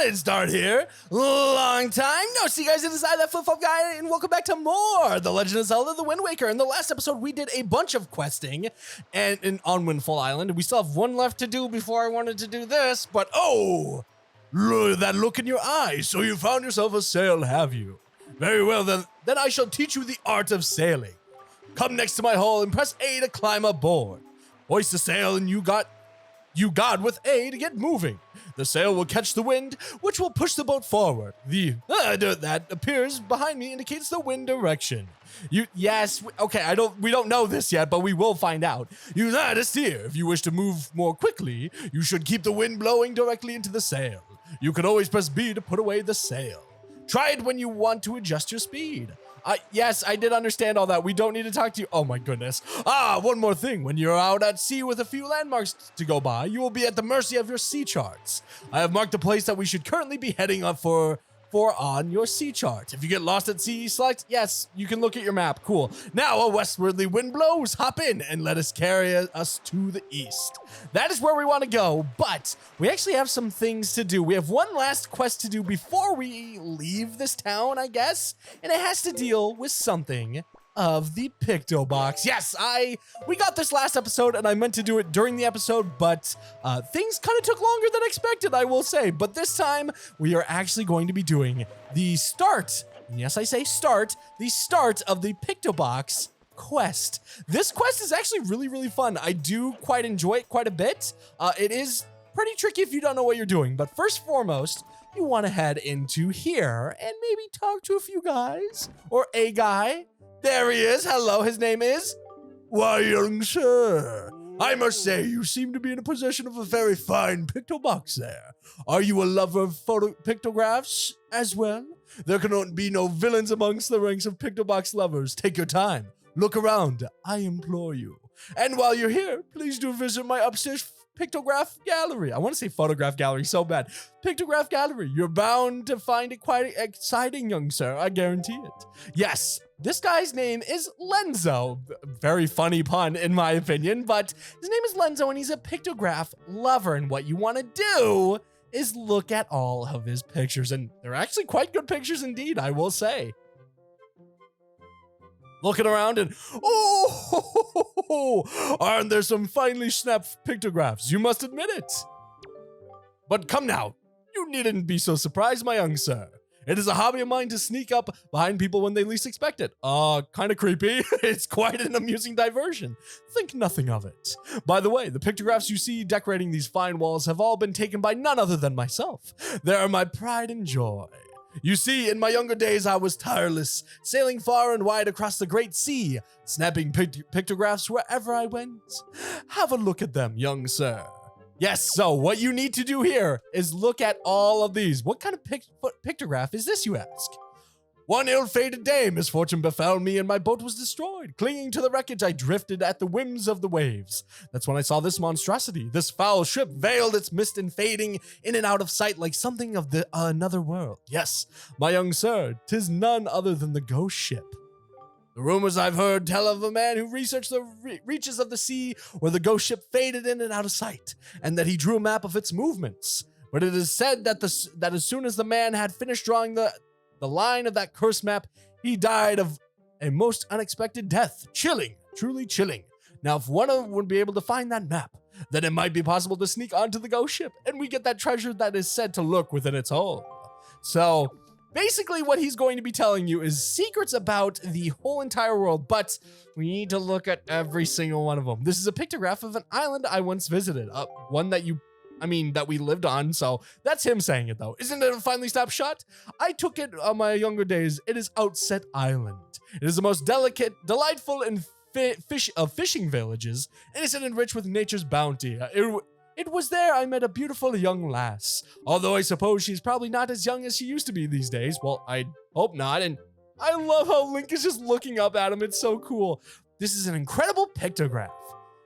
didn't start here. Long time no see, guys. It is I, that flip-flop guy, and welcome back to more The Legend of Zelda: The Wind Waker. In the last episode, we did a bunch of questing on Windfall Island. We still have one left to do before I wanted to do this, but oh, look at that look in your eyes. So you found yourself a sail, have you? Very well, then I shall teach you the art of sailing. Come next to my hull and press A to climb aboard. Hoist the sail and you got with A to get moving. The sail will catch the wind, which will push the boat forward. The that appears behind me indicates the wind direction. We don't know this yet, but we will find out. Use that to steer. If you wish to move more quickly, you should keep the wind blowing directly into the sail. You can always press B to put away the sail. Try it when you want to adjust your speed. Yes, I did understand all that. We don't need to talk to you. Oh my goodness. One more thing. When you're out at sea with a few landmarks to go by, you will be at the mercy of your sea charts. I have marked the place that we should currently be heading up for on your sea chart. If you get lost at sea, select yes, you can look at your map. Cool. Now a westwardly wind blows. Hop in and let us carry us to the east. That is where we want to go, but we actually have some things to do. We have one last quest to do before we leave this town, I guess, and it has to deal with something of the Picto Box. Yes, we got this last episode and I meant to do it during the episode, but things kind of took longer than expected, I will say. But this time we are actually going to be doing the start. And yes, I say start, the start of the Picto Box quest. This quest is actually really, really fun. I do quite enjoy it quite a bit. It is pretty tricky if you don't know what you're doing, but first and foremost, you want to head into here and maybe talk to a few guys or a guy. There he is. Hello, his name is? Why, young sir, I must say you seem to be in a possession of a very fine picto box there. Are you a lover of pictographs as well? There can be no villains amongst the ranks of picto box lovers. Take your time. Look around. I implore you. And while you're here, please do visit my upstairs Pictograph gallery. I want to say photograph gallery so bad. Pictograph gallery. You're bound to find it quite exciting, young sir. I guarantee it. Yes, this guy's name is Lenzo. Very funny pun, in my opinion, but his name is Lenzo and he's a pictograph lover. And what you want to do is look at all of his pictures. And they're actually quite good pictures indeed, I will say. Looking around and, oh, aren't there some finely snapped pictographs? You must admit it. But come now, you needn't be so surprised, my young sir. It is a hobby of mine to sneak up behind people when they least expect it. Kind of creepy. It's quite an amusing diversion. Think nothing of it. By the way, the pictographs you see decorating these fine walls have all been taken by none other than myself. They are my pride and joy. You see, in my younger days, I was tireless, sailing far and wide across the great sea, snapping pictographs wherever I went. Have a look at them, young sir. Yes, so what you need to do here is look at all of these. What kind of pictograph is this, you ask? One ill-fated day, misfortune befell me and my boat was destroyed. Clinging to the wreckage, I drifted at the whims of the waves. That's when I saw this monstrosity. This foul ship veiled its mist and fading in and out of sight like something of the another world. Yes, my young sir, 'tis none other than the ghost ship. The rumors I've heard tell of a man who researched the reaches of the sea where the ghost ship faded in and out of sight, and that he drew a map of its movements. But it is said that as soon as the man had finished drawing the line of that cursed map, he died of a most unexpected death. Chilling, truly chilling. Now, if one of them would be able to find that map, then it might be possible to sneak onto the ghost ship, and we get that treasure that is said to lurk within its hull. So, basically what he's going to be telling you is secrets about the whole entire world, but we need to look at every single one of them. This is a pictograph of an island I once visited, one that that we lived on, so that's him saying it though. Isn't it a finely snapped shot? I took it on my younger days. It is Outset Island. It is the most delightful and fishing villages, innocent and rich with nature's bounty. It was there I met a beautiful young lass, although I suppose she's probably not as young as she used to be these days. Well, I hope not, and I love how Link is just looking up at him. It's so cool. This is an incredible pictograph.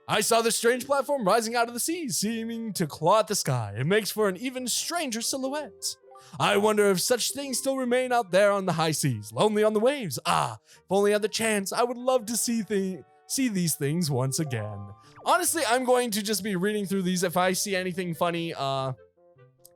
I saw this strange platform rising out of the sea, seeming to claw at the sky. It makes for an even stranger silhouette. I wonder if such things still remain out there on the high seas, lonely on the waves. If only I had the chance, I would love to see these things once again. Honestly, I'm going to just be reading through these. If I see anything funny,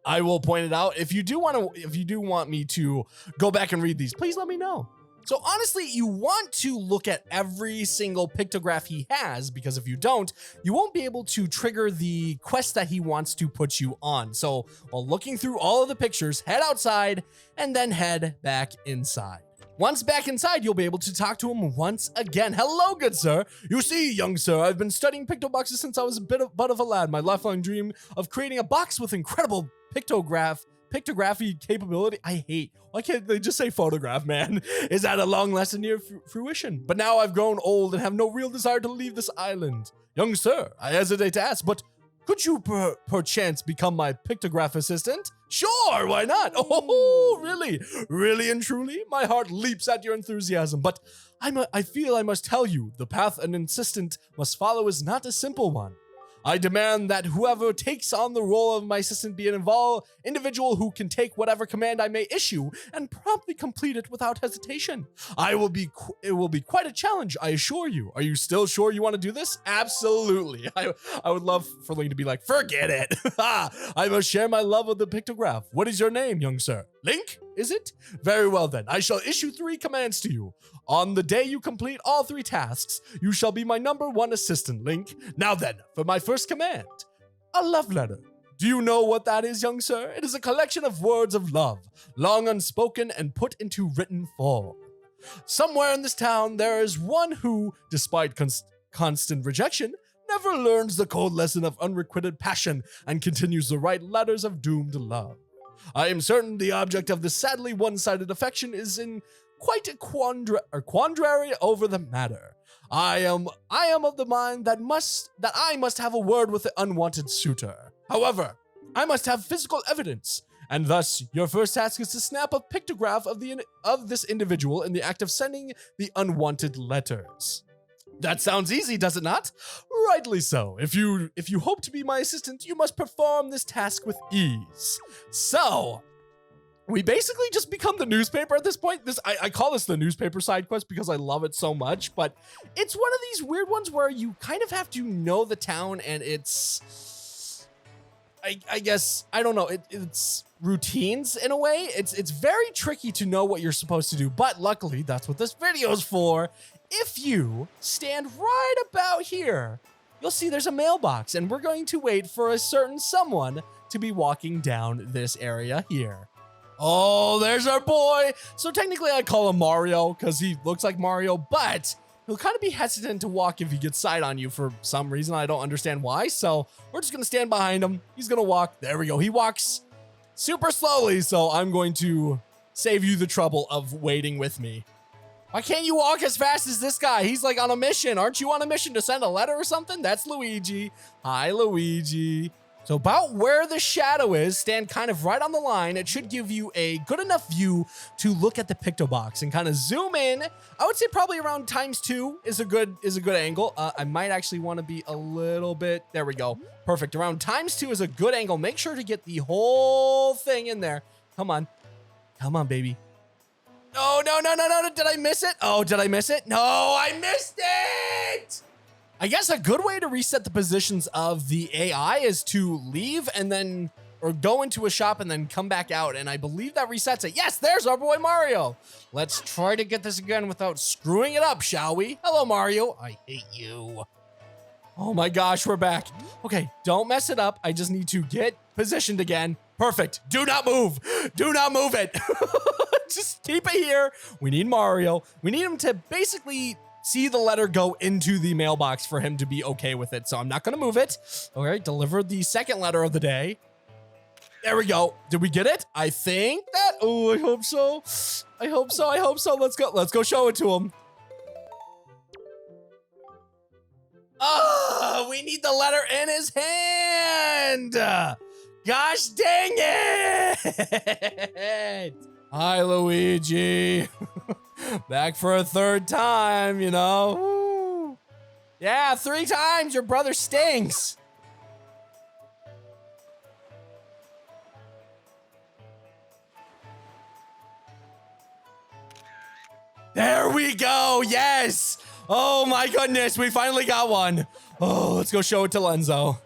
I will point it out. If you do want me to go back and read these, please let me know. So honestly, you want to look at every single pictograph he has, because if you don't, you won't be able to trigger the quest that he wants to put you on. So while looking through all of the pictures, head outside and then head back inside. Once back inside, you'll be able to talk to him once again. Hello, good sir. You see, young sir, I've been studying pictoboxes since I was a butt of a lad. My lifelong dream of creating a box with incredible pictography capability. I hate. Why can't they just say photograph, man? Is at a long lesson near fruition. But now I've grown old and have no real desire to leave this island. Young sir, I hesitate to ask, but could you perchance become my pictograph assistant? Sure, why not? Oh, really? Really and truly? My heart leaps at your enthusiasm, but I feel I must tell you, the path an assistant must follow is not a simple one. I demand that whoever takes on the role of my assistant be an individual who can take whatever command I may issue and promptly complete it without hesitation. It will be quite a challenge, I assure you. Are you still sure you want to do this? Absolutely. I would love for Link to be like, forget it. I must share my love of the pictograph. What is your name, young sir? Link, is it? Very well then. I shall issue 3 commands to you. On the day you complete all 3 tasks, you shall be my #1 assistant, Link. Now then, for my first command, a love letter. Do you know what that is, young sir? It is a collection of words of love, long unspoken and put into written form. Somewhere in this town, there is one who, despite constant rejection, never learns the cold lesson of unrequited passion and continues to write letters of doomed love. I am certain the object of this sadly one-sided affection is in quite a quandary over the matter. I am of the mind that I must have a word with the unwanted suitor. However, I must have physical evidence, and thus your first task is to snap a pictograph of this individual in the act of sending the unwanted letters. That sounds easy, does it not? Rightly so. If you hope to be my assistant, you must perform this task with ease. So, we basically just become the newspaper at this point. I call this the newspaper side quest because I love it so much, but it's one of these weird ones where you kind of have to know the town, and it's, I guess, I don't know, it's routines in a way. It's very tricky to know what you're supposed to do, but luckily that's what this video is for. If you stand right about here, you'll see there's a mailbox, and we're going to wait for a certain someone to be walking down this area here. Oh, there's our boy. So technically I call him Mario because he looks like Mario, but he'll kind of be hesitant to walk if he gets sight on you for some reason. I don't understand why. So we're just going to stand behind him. He's going to walk. There we go. He walks super slowly. So I'm going to save you the trouble of waiting with me. Why can't you walk as fast as this guy? He's like on a mission. Aren't you on a mission to send a letter or something? That's Luigi. Hi, Luigi. So about where the shadow is, stand kind of right on the line. It should give you a good enough view to look at the pictobox and kind of zoom in. I would say probably around ×2 is a good angle. I might actually want to be a little bit, there we go. Perfect. Around ×2 is a good angle. Make sure to get the whole thing in there. Come on. Come on, baby. Oh, no. Did I miss it? Oh, did I miss it? No, I missed it. I guess a good way to reset the positions of the AI is to leave and then, or go into a shop and then come back out. And I believe that resets it. Yes, there's our boy Mario. Let's try to get this again without screwing it up, shall we? Hello, Mario. I hate you. Oh my gosh, we're back. Okay, don't mess it up. I just need to get positioned again. Perfect. Do not move. Do not move it. Just keep it here. We need Mario. We need him to basically see the letter go into the mailbox for him to be okay with it. So I'm not going to move it. All right, deliver the second letter of the day. There we go. Did we get it? I think that. Oh, I hope so. I hope so. I hope so. Let's go. Let's go show it to him. Oh, we need the letter in his hand. Gosh dang it. Hi, Luigi. Back for a third time, you know. Woo. Yeah, 3 times. Your brother stinks. There we go. Yes. Oh my goodness. We finally got one. Oh, let's go show it to Lenzo.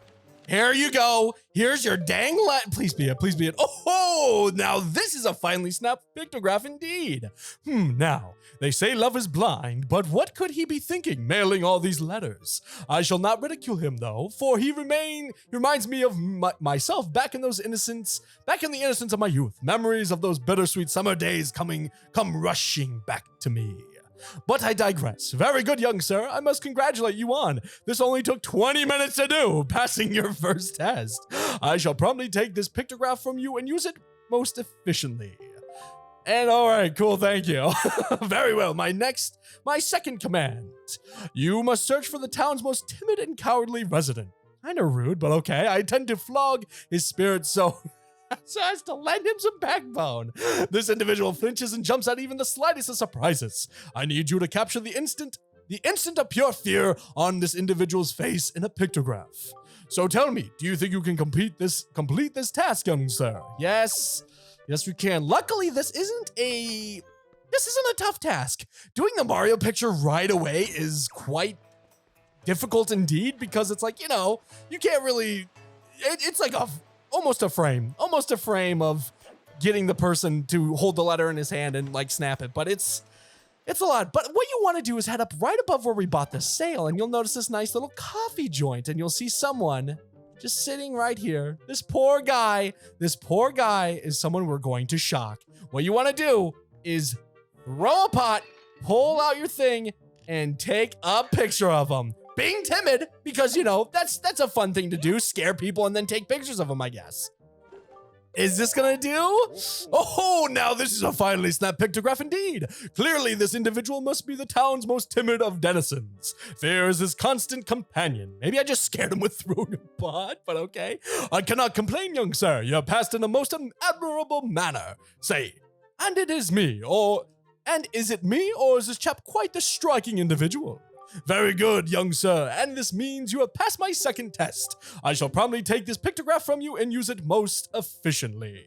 Here you go. Here's your dang please be it, please be it. Oh, now this is a finely snapped pictograph indeed. Now, they say love is blind, but what could he be thinking mailing all these letters? I shall not ridicule him though, for he reminds me of myself back in the innocence of my youth. Memories of those bittersweet summer days come rushing back to me. But I digress. Very good, young sir. I must congratulate you on. This only took 20 minutes to do, passing your first test. I shall promptly take this pictograph from you and use it most efficiently. And all right, cool, thank you. Very well, my second command. You must search for the town's most timid and cowardly resident. Kinda rude, but okay. I tend to flog his spirit so as to lend him some backbone. This individual flinches and jumps at even the slightest of surprises. I need you to capture the instant of pure fear on this individual's face in a pictograph. So tell me, do you think you can complete this task, young sir? Yes, we can. Luckily, this isn't a tough task. Doing the Mario picture right away is quite difficult indeed, because it's like, you can't really, it's like almost a frame of getting the person to hold the letter in his hand and like snap it, but it's a lot. But what you want to do is head up right above where we bought the sail, and you'll notice this nice little coffee joint, and you'll see someone just sitting right here. This poor guy is someone we're going to shock. What you want to do is throw a pot, pull out your thing, and take a picture of him. Being timid, because, that's a fun thing to do. Scare people and then take pictures of them, I guess. Is this gonna do? Oh, now this is a finely snapped pictograph indeed. Clearly, this individual must be the town's most timid of denizens. Fear is his constant companion. Maybe I just scared him with throwing a pot, but okay. I cannot complain, young sir. You have passed in a most admirable manner. Say, and is it me, or is this chap quite the striking individual? Very good, young sir, and this means you have passed my second test. I shall promptly take this pictograph from you and use it most efficiently.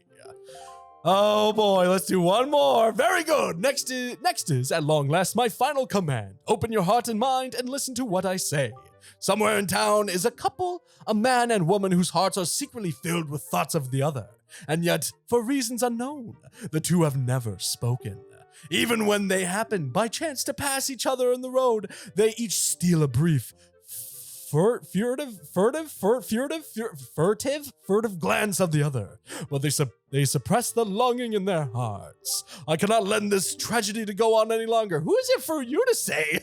Oh boy, let's do one more. Very good. Next is, at long last, my final command. Open your heart and mind and listen to what I say. Somewhere in town is a couple, a man and woman whose hearts are secretly filled with thoughts of the other. And yet, for reasons unknown, the two have never spoken. Even when they happen by chance to pass each other in the road, they each steal a brief, furtive glance of the other. But they suppress the longing in their hearts. I cannot let this tragedy to go on any longer. Who is it for you to say?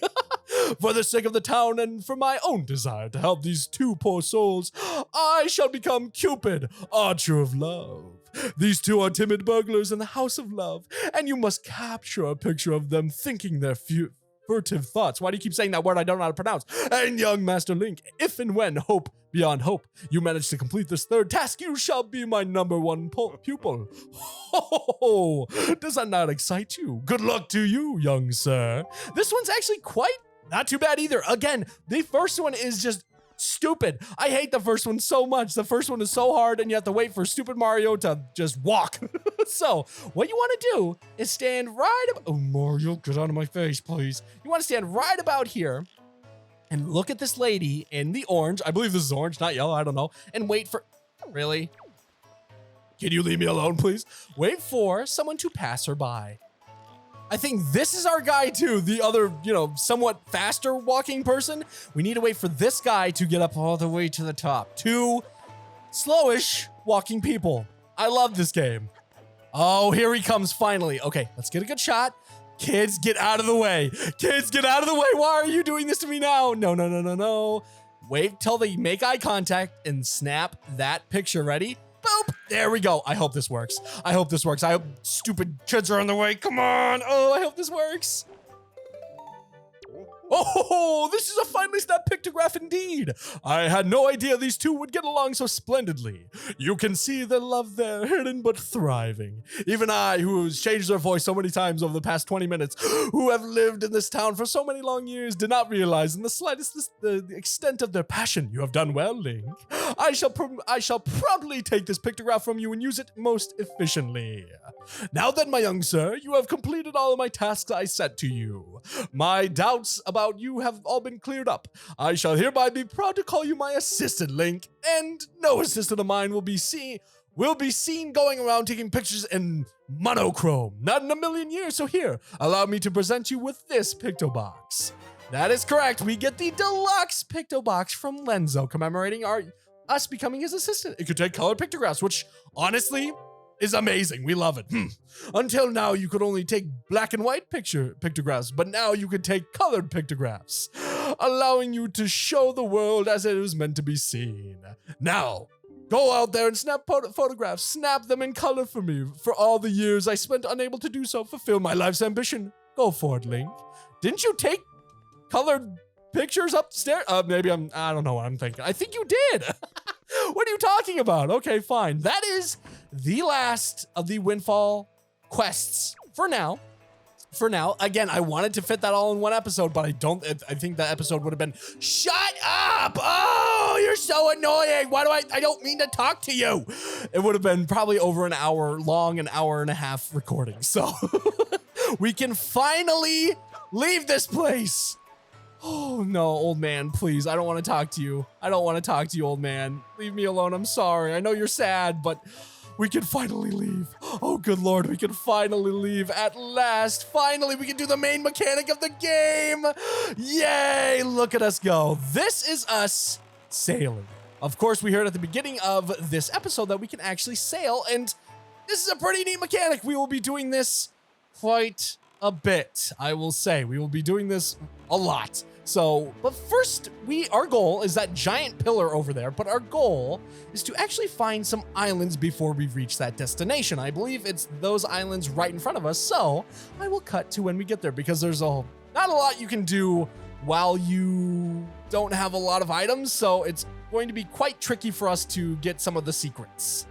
For the sake of the town and for my own desire to help these two poor souls, I shall become Cupid, archer of love. These two are timid burglars in the house of love, and you must capture a picture of them thinking their furtive thoughts. Why do you keep saying that word I don't know how to pronounce? And young Master Link, if and when hope beyond hope, you manage to complete this third task, you shall be my #1 pupil. Oh, does that not excite you? Good luck to you, young sir. This one's actually quite not too bad either. Again, the first one is just stupid. I hate the first one so much. The first one is so hard, and you have to wait for stupid Mario to just walk. So, what you want to do is stand right oh, Mario, get out of my face, please. You want to stand right about here and look at this lady in the orange. I believe this is orange, not yellow. I don't know. And wait for... Really? Can you leave me alone, please? Wait for someone to pass her by. I think this is our guy too, the other, somewhat faster walking person. We need to wait for this guy to get up all the way to the top. Two slowish walking people. I love this game. Oh, here he comes finally. Okay, let's get a good shot. Kids, get out of the way. Kids, get out of the way. Why are you doing this to me now? No. Wait till they make eye contact and snap that picture. Ready? Boop. There we go. I hope this works. I hope stupid kids are on the way. Come on. Oh, I hope this works. Oh, this is a finely snapped pictograph indeed. I had no idea these two would get along so splendidly. You can see the love there, hidden but thriving. Even I, who's changed their voice so many times over the past 20 minutes, who have lived in this town for so many long years, did not realize in the slightest the extent of their passion. You have done well, Link. I shall promptly take this pictograph from you and use it most efficiently. Now then, my young sir, you have completed all of my tasks I set to you. My doubts about about you have all been cleared up. I shall hereby be proud to call you my assistant, Link, and no assistant of mine will be seen going around taking pictures in monochrome. Not in a million years, so here, allow me to present you with this Pictobox. That is correct, we get the deluxe Pictobox from Lenzo, commemorating us becoming his assistant. It could take color pictographs, which honestly is amazing. We love it. Until now, you could only take black and white pictographs, but now you can take colored pictographs, allowing you to show the world as it is meant to be seen. Now, go out there and snap photographs. Snap them in color for me. For all the years I spent unable to do so, fulfill my life's ambition. Go for it, Link. Didn't you take colored pictures upstairs? I don't know what I'm thinking. I think you did. What are you talking about? Okay, fine. That is the last of the Windfall quests for now. Again, I wanted to fit that all in one episode, but I think that episode would have been, shut up! Oh, you're so annoying. I don't mean to talk to you. It would have been probably over an hour long, an hour and a half recording. So we can finally leave this place. Oh no, old man, please. I don't want to talk to you. I don't want to talk to you, old man. Leave me alone. I'm sorry. I know you're sad, but we can finally leave. Oh, good Lord, we can finally leave at last. Finally, we can do the main mechanic of the game. Yay, look at us go. This is us sailing. Of course, we heard at the beginning of this episode that we can actually sail, and this is a pretty neat mechanic. We will be doing this quite a bit, I will say. We will be doing this a lot. So, but first, our goal is that giant pillar over there, but our goal is to actually find some islands before we reach that destination. I believe it's those islands right in front of us, so I will cut to when we get there, because there's not a lot you can do while you don't have a lot of items, so it's going to be quite tricky for us to get some of the secrets.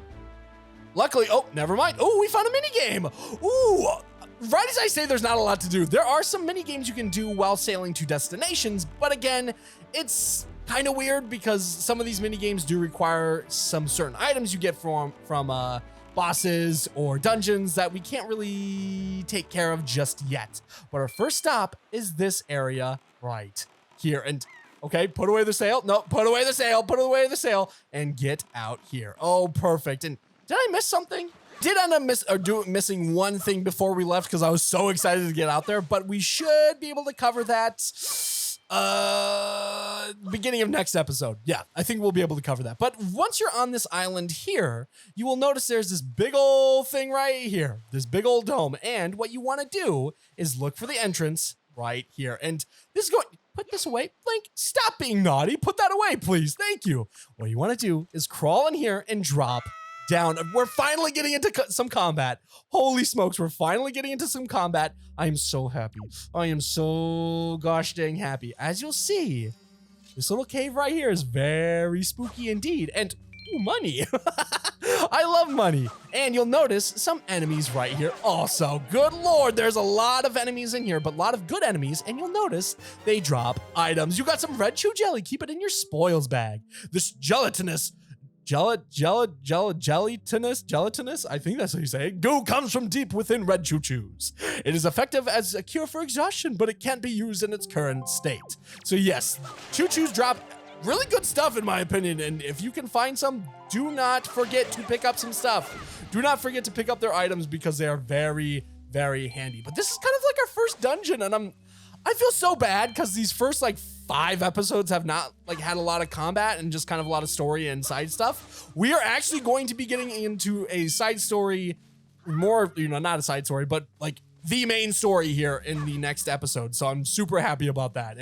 Luckily, oh, never mind. Oh, we found a minigame. Ooh, right as I say there's not a lot to do, there are some mini games you can do while sailing to destinations, but again, it's kind of weird because some of these mini games do require some certain items you get from bosses or dungeons that we can't really take care of just yet. But our first stop is this area right here. And okay, put away the sail. No, put away the sail, and get out here. Oh, perfect. And did I miss something? Did end up missing one thing before we left because I was so excited to get out there, but we should be able to cover that beginning of next episode. Yeah, I think we'll be able to cover that. But once you're on this island here, you will notice there's this big old thing right here, this big old dome. And what you want to do is look for the entrance right here. And this is going, put this away. Link, stop being naughty. Put that away, please. Thank you. What you want to do is crawl in here and drop down. We're finally getting into some combat. Holy smokes, we're finally getting into some combat. I am so happy. I am so gosh dang happy. As you'll see, this little cave right here is very spooky indeed. And ooh, money. I love money. And you'll notice some enemies right here also. Good Lord, there's a lot of enemies in here, but a lot of good enemies. And you'll notice they drop items. You got some red chew jelly. Keep it in your spoils bag. This gelatinous, gelatinous, I think that's how you say it. Goo comes from deep within red choo-choos. It is effective as a cure for exhaustion, but it can't be used in its current state. So yes, choo-choos drop really good stuff in my opinion, and if you can find some, do not forget to pick up some stuff. Do not forget to pick up their items because they are very, very handy. But this is kind of like our first dungeon, and I feel so bad because these first like 5 episodes have not like had a lot of combat and just kind of a lot of story and side stuff. We are actually going to be getting into a side story, more, not a side story, but like the main story here in the next episode. So I'm super happy about that.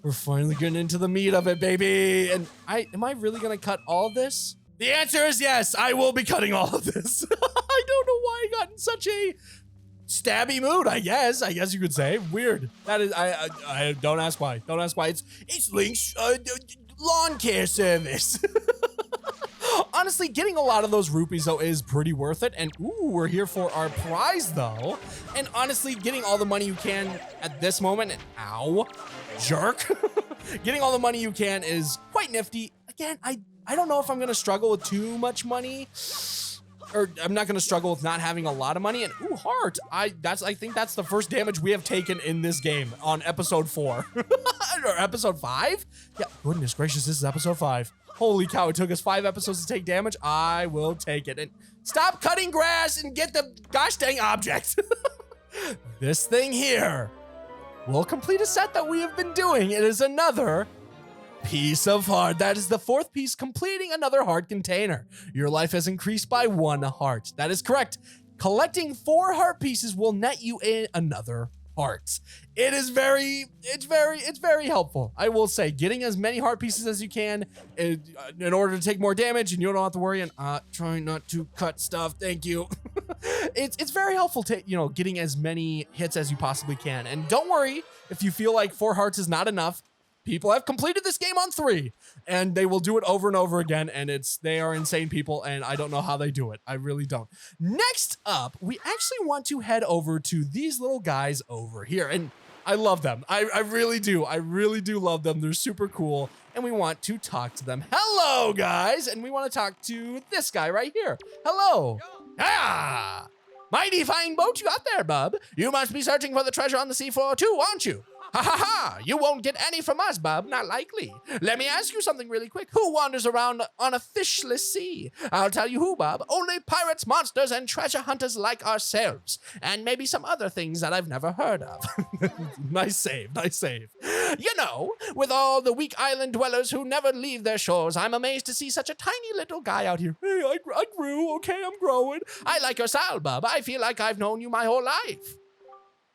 We're finally getting into the meat of it, baby. And am I really gonna cut all of this? The answer is yes, I will be cutting all of this. I don't know why I got in such a stabby mood, I guess you could say. Weird. That is, I don't ask why. Don't ask why. It's Link's lawn care service. Honestly, getting a lot of those rupees though is pretty worth it. And ooh, we're here for our prize though. And honestly, getting all the money you can at this moment, ow, jerk. Getting all the money you can is quite nifty. Again, I don't know if I'm gonna struggle with too much money. struggle with not having a lot of money. And ooh, heart. I think that's the first damage we have taken in this game on episode 4 or episode 5. Yeah, goodness gracious, this is episode 5. Holy cow, it took us 5 episodes to take damage. I will take it. And stop cutting grass and get the gosh dang object. This thing here will complete a set that we have been doing. It is another piece of heart. That is the 4th piece, completing another heart container. Your life has increased by 1 heart. That is correct. Collecting 4 heart pieces will net you in another heart. It's very helpful. I will say, getting as many heart pieces as you can in order to take more damage, and you don't have to worry. And trying not to cut stuff. Thank you. It's very helpful to getting as many hits as you possibly can. And don't worry if you feel like 4 hearts is not enough. People have completed this game on 3, and they will do it over and over again, and they are insane people, and I don't know how they do it. I really don't. Next up, we actually want to head over to these little guys over here, and I love them. I really do. I really do love them. They're super cool, and we want to talk to them. Hello, guys, and we want to talk to this guy right here. Hello. Ah! Mighty fine boat you got there, bub. You must be searching for the treasure on the seafloor too, aren't you? Ha ha ha! You won't get any from us, bub. Not likely. Let me ask you something really quick. Who wanders around on a fishless sea? I'll tell you who, bub. Only pirates, monsters, and treasure hunters like ourselves. And maybe some other things that I've never heard of. Nice save, nice save. You know, with all the weak island dwellers who never leave their shores, I'm amazed to see such a tiny little guy out here. Hey, I grew. Okay, I'm growing. I like your style, bub. I feel like I've known you my whole life.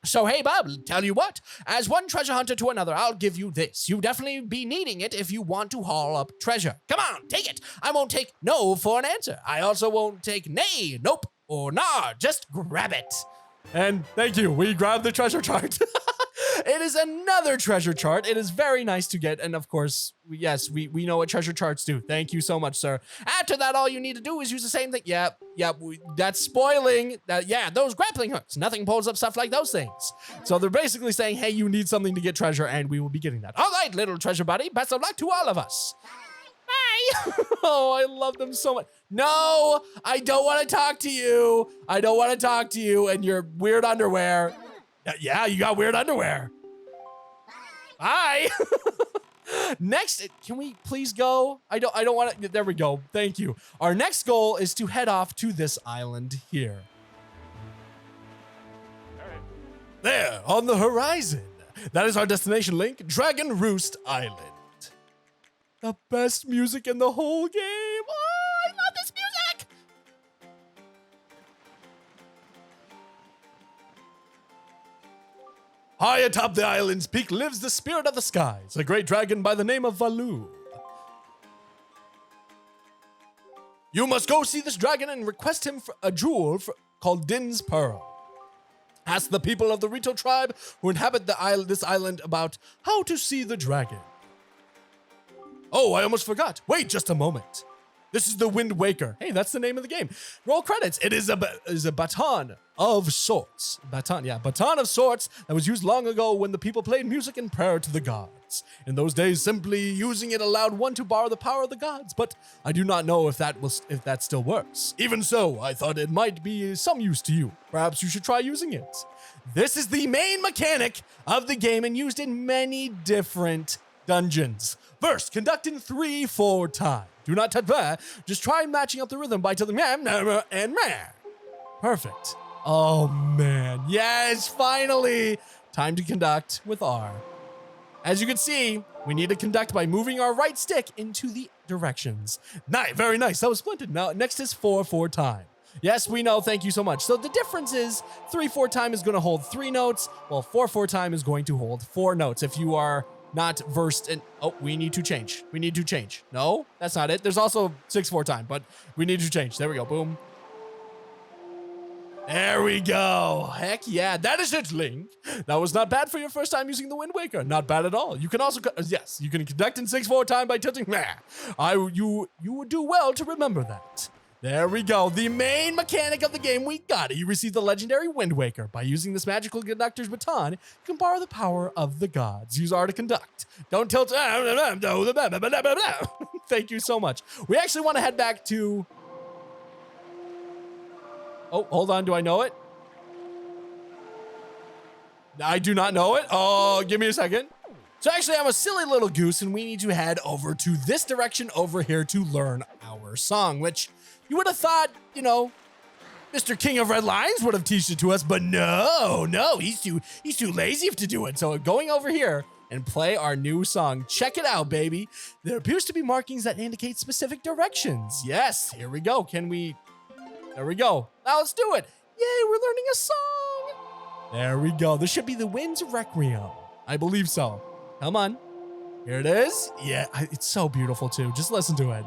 So hey, bub, tell you what, as one treasure hunter to another, I'll give you this. You definitely be needing it if you want to haul up treasure. Come on, take it. I won't take no for an answer. I also won't take nay, nope, or nah. Just grab it. And thank you. We grabbed the treasure chart. It is another treasure chart. It is very nice to get. And of course, yes, we know what treasure charts do. Thank you so much, sir. After that, all you need to do is use the same thing. Yeah, that's spoiling. Yeah, those grappling hooks. Nothing pulls up stuff like those things. So they're basically saying, hey, you need something to get treasure, and we will be getting that. All right, little treasure buddy. Best of luck to all of us. Bye. Oh, I love them so much. No, I don't want to talk to you. I don't want to talk to you and your weird underwear. Yeah, you got weird underwear. Bye. Next, can we please go? I don't want to. There we go. Thank you. Our next goal is to head off to this island here. All right. There, on the horizon. That is our destination link, Dragon Roost Island. The best music in the whole game. Oh, I love this music. High atop the island's peak lives the spirit of the skies, a great dragon by the name of Valu. You must go see this dragon and request him for a jewel called Din's Pearl. Ask the people of the Rito tribe who inhabit this island about how to see the dragon. Oh, I almost forgot. Wait just a moment. This is the Wind Waker. Hey, that's the name of the game. Roll credits. It is a baton of sorts. Baton of sorts that was used long ago when the people played music in prayer to the gods. In those days, simply using it allowed one to borrow the power of the gods, but I do not know if that still works. Even so, I thought it might be some use to you. Perhaps you should try using it. This is the main mechanic of the game and used in many different dungeons. First, conduct in 3/4 time. Do not touch that. Just try matching up the rhythm by telling and perfect. Oh man, yes, finally. Time to conduct with R. As you can see, we need to conduct by moving our right stick into the directions. Nice, very nice. That was splendid. Now, next is 4/4 time. Yes, we know. Thank you so much. So the difference is 3/4 time is going to hold 3 notes, while 4/4 time is going to hold 4 notes. If you are not versed in, oh, we need to change. We need to change. No, that's not it. There's also 6/4 time, but we need to change. There we go. Boom. There we go. Heck yeah. That is it, Link. That was not bad for your first time using the Wind Waker. Not bad at all. You can also, yes, you can conduct in 6/4 time by tilting. You would do well to remember that. There we go. The main mechanic of the game, we got it. You receive the legendary Wind Waker. By using this magical conductor's baton, you can borrow the power of the gods. Use R to conduct. Don't tilt. Thank you so much. We actually want to head back to Oh, hold on. Do I know it? I do not know it. Oh, give me a second. So actually, I'm a silly little goose, and we need to head over to this direction over here to learn our song, which you would have thought, you know, Mr. King of Red Lions would have taught it to us, but no, he's too lazy to do it. So going over here and play our new song. Check it out, baby. There appears to be markings that indicate specific directions. Yes, here we go. There we go. Now let's do it. Yay, we're learning a song. There we go. This should be the Wind's Requiem. I believe so. Come on. Here it is. Yeah, it's so beautiful too. Just listen to it.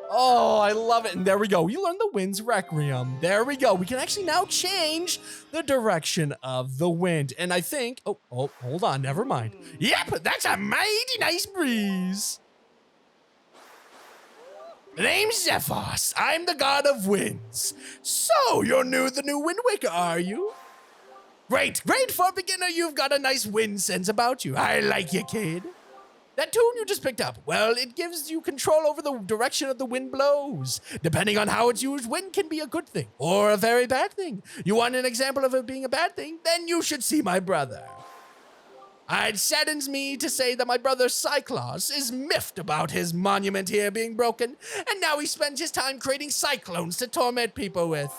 Oh, I love it. And there we go. We learned the Wind's Requiem. There we go. We can actually now change the direction of the wind. And I think, oh, hold on. Never mind. Yep, that's a mighty nice breeze. The name's Zephos. I'm the god of winds. So you're the new Wind Waker, are you? Great. For a beginner, you've got a nice wind sense about you. I like you, kid. That tune you just picked up, well, it gives you control over the direction of the wind blows. Depending on how it's used, wind can be a good thing or a very bad thing. You want an example of it being a bad thing? Then you should see my brother. It saddens me to say that my brother Cyclops is miffed about his monument here being broken, and now he spends his time creating cyclones to torment people with.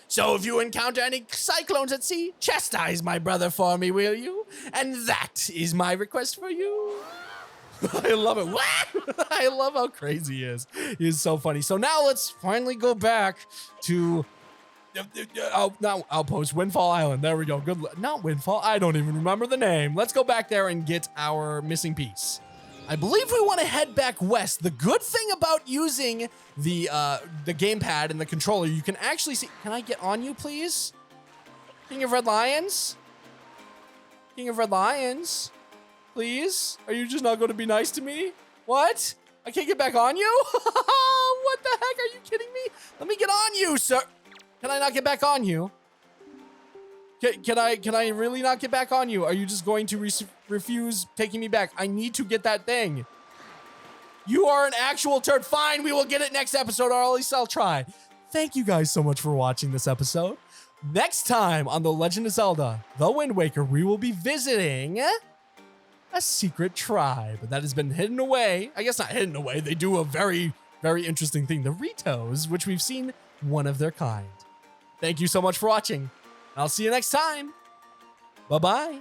So if you encounter any cyclones at sea, chastise my brother for me, will you? And that is my request for you. I love it. What? I love how crazy he is. He is so funny. So now let's finally go back to Outpost Windfall Island. There we go. Not Windfall. I don't even remember the name. Let's go back there and get our missing piece. I believe we want to head back west. The good thing about using the gamepad and the controller, you can actually see. Can I get on you, please? King of Red Lions? King of Red Lions? Please? Are you just not going to be nice to me? What? I can't get back on you? What the heck? Are you kidding me? Let me get on you, sir. Can I not get back on you? Can I really not get back on you? Are you just going to refuse taking me back? I need to get that thing. You are an actual turd. Fine, we will get it next episode, or at least I'll try. Thank you guys so much for watching this episode. Next time on The Legend of Zelda, The Wind Waker, we will be visiting a secret tribe that has been hidden away. I guess not hidden away. They do a very, very interesting thing. The Ritos, which we've seen one of their kind. Thank you so much for watching. I'll see you next time. Bye-bye.